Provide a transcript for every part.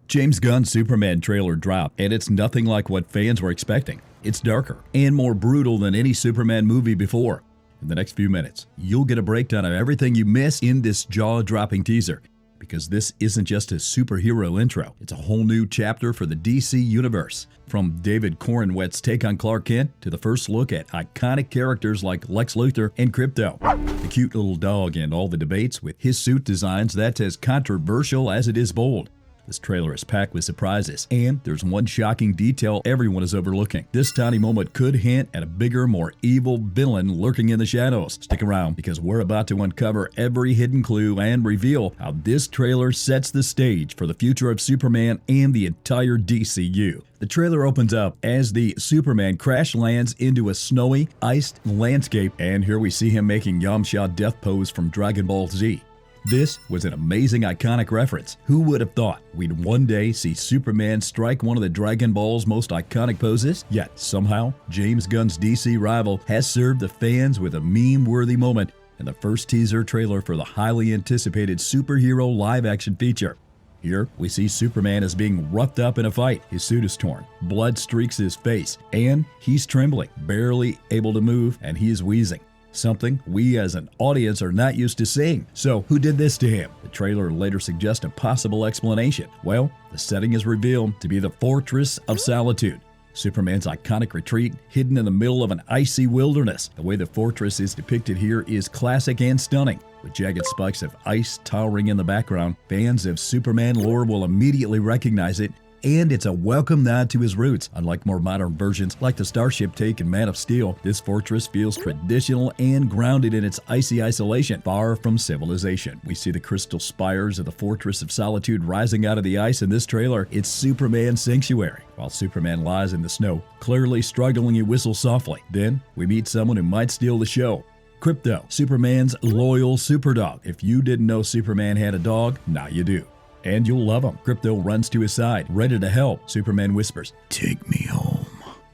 James Gunn's Superman trailer dropped, and it's nothing like what fans were expecting. It's darker and more brutal than any Superman movie before. In the next few minutes, you'll get a breakdown of everything you missed in this jaw-dropping teaser. Because this isn't just a superhero intro, it's a whole new chapter for the DC Universe. From David Corenswet's take on Clark Kent to the first look at iconic characters like Lex Luthor and Krypto. The cute little dog and all the debates with his suit designs that's as controversial as it is bold. This trailer is packed with surprises, and there's one shocking detail everyone is overlooking. This tiny moment could hint at a bigger, more evil villain lurking in the shadows. Stick around, because we're about to uncover every hidden clue and reveal how this trailer sets the stage for the future of Superman and the entire DCU. The trailer opens up as the Superman crash lands into a snowy, iced landscape, and here we see him making Yamcha death pose from Dragon Ball Z. This was an amazing, iconic reference. Who would have thought we'd one day see Superman strike one of the Dragon Ball's most iconic poses? Yet, somehow, James Gunn's DC rival has served the fans with a meme-worthy moment in the first teaser trailer for the highly anticipated superhero live-action feature. Here, we see Superman as being roughed up in a fight. His suit is torn, blood streaks his face, and he's trembling, barely able to move, and he is wheezing. Something we as an audience are not used to seeing. So, who did this to him? The trailer later suggests a possible explanation. Well, the setting is revealed to be the Fortress of Solitude, Superman's iconic retreat hidden in the middle of an icy wilderness. The way the fortress is depicted here is classic and stunning. With jagged spikes of ice towering in the background, fans of Superman lore will immediately recognize it, and it's a welcome nod to his roots. Unlike more modern versions like the Starship take in Man of Steel, this fortress feels traditional and grounded in its icy isolation, far from civilization. We see the crystal spires of the Fortress of Solitude rising out of the ice in this trailer. It's Superman's sanctuary. While Superman lies in the snow, clearly struggling, he whistles softly. Then, we meet someone who might steal the show. Krypto, Superman's loyal Super-Dog. If you didn't know Superman had a dog, now you do. And you'll love him. Krypto runs to his side, ready to help. Superman whispers, "Take me home."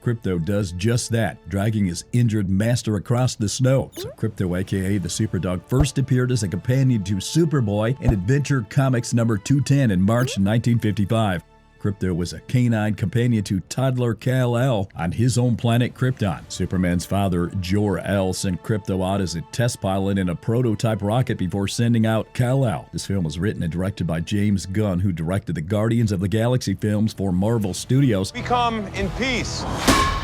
Krypto does just that, dragging his injured master across the snow. So Krypto, aka the Super-Dog, first appeared as a companion to Superboy in Adventure Comics number 210 in March 1955. Krypto was a canine companion to toddler Kal-El on his own planet Krypton. Superman's father, Jor-El, sent Krypto out as a test pilot in a prototype rocket before sending out Kal-El. This film was written and directed by James Gunn, who directed the Guardians of the Galaxy films for Marvel Studios. We come in peace.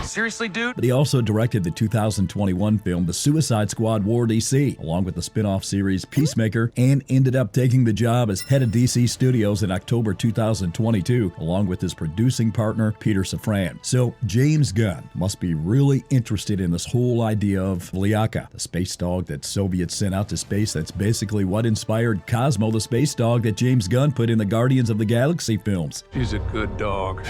Seriously, dude? But he also directed the 2021 film The Suicide Squad War DC, along with the spin-off series Peacemaker, and ended up taking the job as head of DC Studios in October 2022, along with his producing partner, Peter Safran. So, James Gunn must be really interested in this whole idea of Lyaka, the space dog that Soviets sent out to space. That's basically what inspired Cosmo, the space dog that James Gunn put in the Guardians of the Galaxy films. He's a good dog.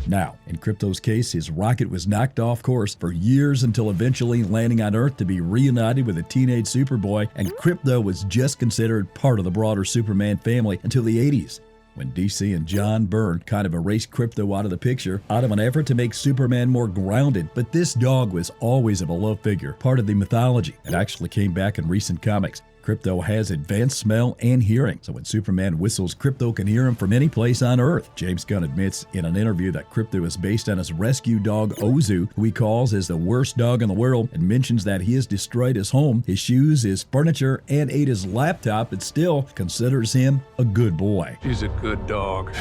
Now, in Krypto's case, his rocket was knocked off course for years until eventually landing on Earth to be reunited with a teenage Superboy, and Krypto was just considered part of the broader Superman family until the 80s, when DC and John Byrne kind of erased Krypto out of the picture out of an effort to make Superman more grounded. But this dog was always a beloved figure, part of the mythology. It actually came back in recent comics. Krypto has advanced smell and hearing, so when Superman whistles, Krypto can hear him from any place on Earth. James Gunn admits in an interview that Krypto is based on his rescue dog Ozu, who he calls as the worst dog in the world, and mentions that he has destroyed his home, his shoes, his furniture, and ate his laptop, but still considers him a good boy. He's a good dog.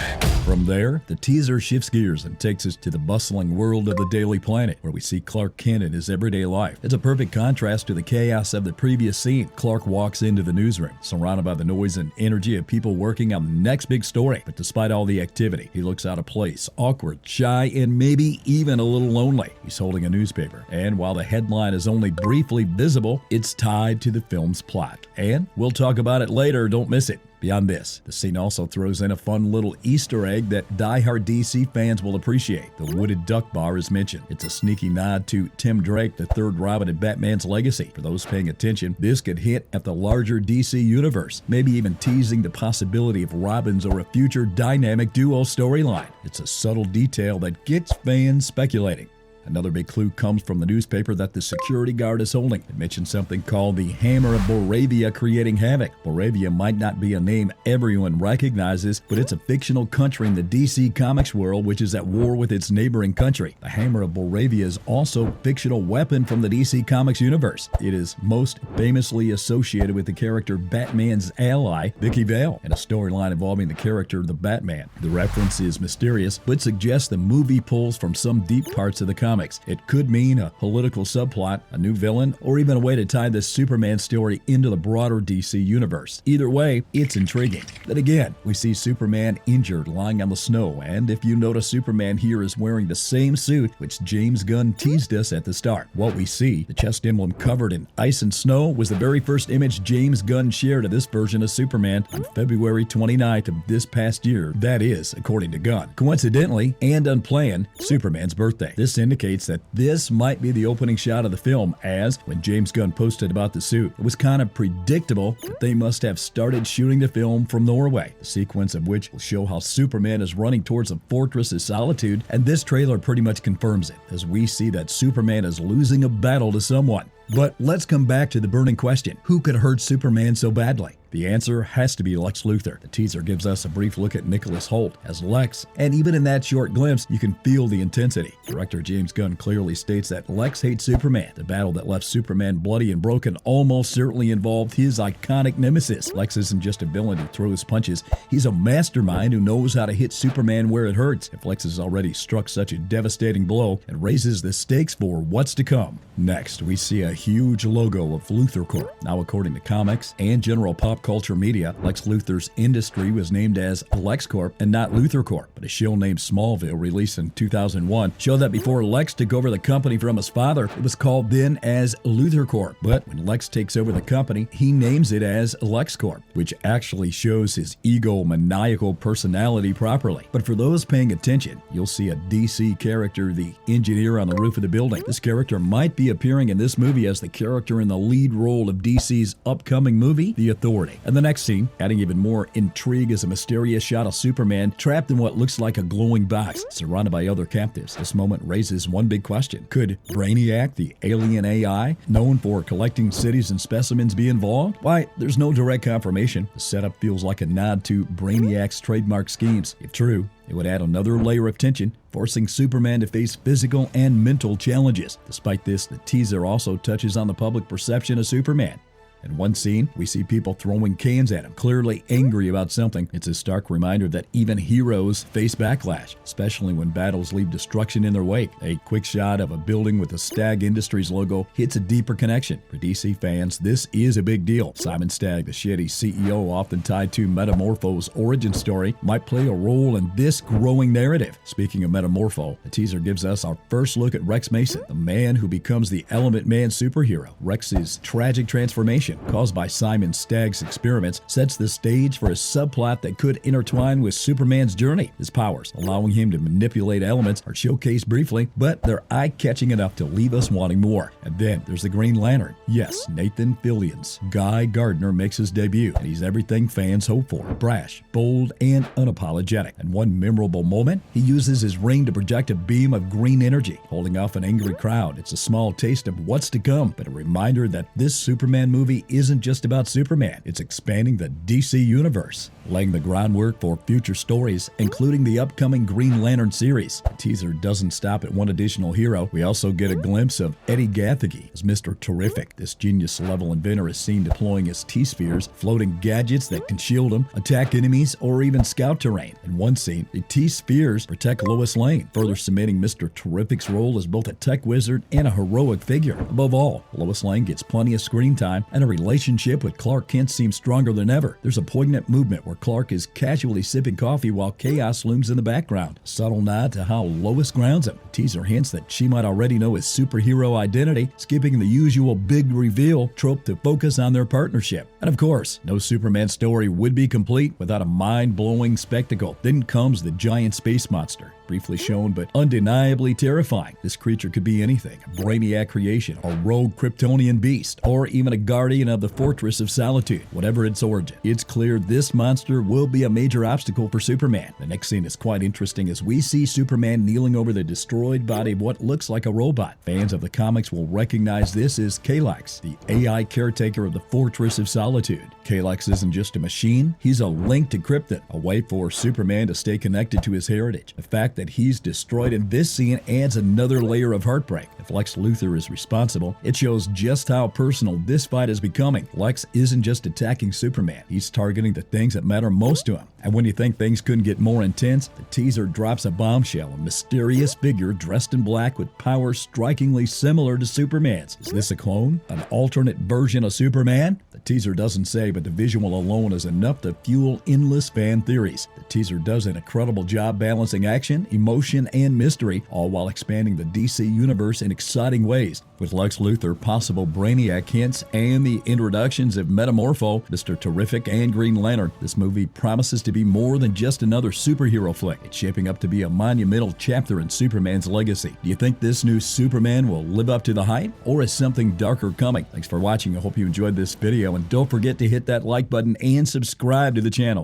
From there, the teaser shifts gears and takes us to the bustling world of the Daily Planet, where we see Clark Kent in his everyday life. It's a perfect contrast to the chaos of the previous scene. Clark walks into the newsroom, surrounded by the noise and energy of people working on the next big story. But despite all the activity, he looks out of place, awkward, shy, and maybe even a little lonely. He's holding a newspaper, and while the headline is only briefly visible, it's tied to the film's plot. And we'll talk about it later, don't miss it. Beyond this, the scene also throws in a fun little Easter egg that die-hard DC fans will appreciate. The Wooded Duck Bar is mentioned. It's a sneaky nod to Tim Drake, the third Robin in Batman's legacy. For those paying attention, this could hint at the larger DC universe, maybe even teasing the possibility of Robins or a future dynamic duo storyline. It's a subtle detail that gets fans speculating. Another big clue comes from the newspaper that the security guard is holding. It mentions something called the Hammer of Boravia creating havoc. Boravia might not be a name everyone recognizes, but it's a fictional country in the DC Comics world which is at war with its neighboring country. The Hammer of Boravia is also a fictional weapon from the DC Comics universe. It is most famously associated with the character Batman's ally, Vicky Vale, in a storyline involving the character the Batman. The reference is mysterious, but suggests the movie pulls from some deep parts of the comics. It could mean a political subplot, a new villain, or even a way to tie this Superman story into the broader DC universe. Either way, it's intriguing. Then again, we see Superman injured lying on the snow, and if you notice, Superman here is wearing the same suit which James Gunn teased us at the start. What we see, the chest emblem covered in ice and snow, was the very first image James Gunn shared of this version of Superman on February 29th of this past year. That is, according to Gunn. Coincidentally, and unplanned, Superman's birthday. This indicates that this might be the opening shot of the film, as when James Gunn posted about the suit, it was kind of predictable that they must have started shooting the film from Norway, the sequence of which will show how Superman is running towards the Fortress of Solitude, and this trailer pretty much confirms it, as we see that Superman is losing a battle to someone. But let's come back to the burning question: who could hurt Superman so badly? The answer has to be Lex Luthor. The teaser gives us a brief look at Nicholas Hoult as Lex, and even in that short glimpse, you can feel the intensity. Director James Gunn clearly states that Lex hates Superman. The battle that left Superman bloody and broken almost certainly involved his iconic nemesis. Lex isn't just a villain who throws punches, he's a mastermind who knows how to hit Superman where it hurts. If Lex has already struck such a devastating blow, it raises the stakes for what's to come. Next, we see a huge logo of LuthorCorp. Now, according to comics and general pop culture media, Lex Luthor's industry was named as LexCorp and not LuthorCorp, but a show named Smallville, released in 2001, showed that before Lex took over the company from his father, it was called then as LuthorCorp. But when Lex takes over the company, he names it as LexCorp, which actually shows his egomaniacal personality properly. But for those paying attention, you'll see a DC character, the engineer on the roof of the building. This character might be appearing in this movie as the character in the lead role of DC's upcoming movie, The Authority. And the next scene, adding even more intrigue, is a mysterious shot of Superman trapped in what looks like a glowing box, surrounded by other captives. This moment raises one big question: could Brainiac, the alien AI, known for collecting cities and specimens, be involved? Why, there's no direct confirmation. The setup feels like a nod to Brainiac's trademark schemes. If true, it would add another layer of tension, forcing Superman to face physical and mental challenges. Despite this, the teaser also touches on the public perception of Superman. In one scene, we see people throwing cans at him, clearly angry about something. It's a stark reminder that even heroes face backlash, especially when battles leave destruction in their wake. A quick shot of a building with the Stagg Industries logo hits a deeper connection. For DC fans, this is a big deal. Simon Stagg, the shitty CEO often tied to Metamorpho's origin story, might play a role in this growing narrative. Speaking of Metamorpho, the teaser gives us our first look at Rex Mason, the man who becomes the Element Man superhero. Rex's tragic transformation, caused by Simon Stagg's experiments, sets the stage for a subplot that could intertwine with Superman's journey. His powers, allowing him to manipulate elements, are showcased briefly, but they're eye-catching enough to leave us wanting more. And then there's the Green Lantern. Yes, Nathan Fillion's Guy Gardner makes his debut, and he's everything fans hope for: brash, bold, and unapologetic. In one memorable moment, he uses his ring to project a beam of green energy, holding off an angry crowd. It's a small taste of what's to come, but a reminder that this Superman movie isn't just about Superman. It's expanding the DC universe, laying the groundwork for future stories, including the upcoming Green Lantern series. The teaser doesn't stop at one additional hero. We also get a glimpse of Eddie Gathegi as Mr. Terrific. This genius-level inventor is seen deploying his T-spheres, floating gadgets that can shield him, attack enemies, or even scout terrain. In one scene, the T-spheres protect Lois Lane, further cementing Mr. Terrific's role as both a tech wizard and a heroic figure. Above all, Lois Lane gets plenty of screen time, and a relationship with Clark Kent seems stronger than ever. There's a poignant movement where Clark is casually sipping coffee while chaos looms in the background, a subtle nod to how Lois grounds him. The teaser hints that she might already know his superhero identity, skipping the usual big reveal trope to focus on their partnership. And of course, no Superman story would be complete without a mind-blowing spectacle. Then comes the giant space monster. Briefly shown but undeniably terrifying, this creature could be anything: a Brainiac creation, a rogue Kryptonian beast, or even a guardian of the Fortress of Solitude. Whatever its origin, it's clear this monster will be a major obstacle for Superman. The next scene is quite interesting as we see Superman kneeling over the destroyed body of what looks like a robot. Fans of the comics will recognize this as Kalax, the AI caretaker of the Fortress of Solitude. Kalax isn't just a machine, he's a link to Krypton, a way for Superman to stay connected to his heritage. The fact that he's destroyed in this scene adds another layer of heartbreak. If Lex Luthor is responsible, it shows just how personal this fight is becoming. Lex isn't just attacking Superman, he's targeting the things that matter most to him. And when you think things couldn't get more intense, the teaser drops a bombshell: a mysterious figure dressed in black with powers strikingly similar to Superman's. Is this a clone? An alternate version of Superman? The teaser doesn't say, but the visual alone is enough to fuel endless fan theories. The teaser does an incredible job balancing action, emotion, and mystery, all while expanding the DC universe in exciting ways. With Lex Luthor, possible Brainiac hints, and the introductions of Metamorpho, Mr. Terrific, and Green Lantern, this movie promises to be more than just another superhero flick. It's shaping up to be a monumental chapter in Superman's legacy. Do you think this new Superman will live up to the hype, or is something darker coming? Thanks for watching. I hope you enjoyed this video, and don't forget to hit that like button and subscribe to the channel.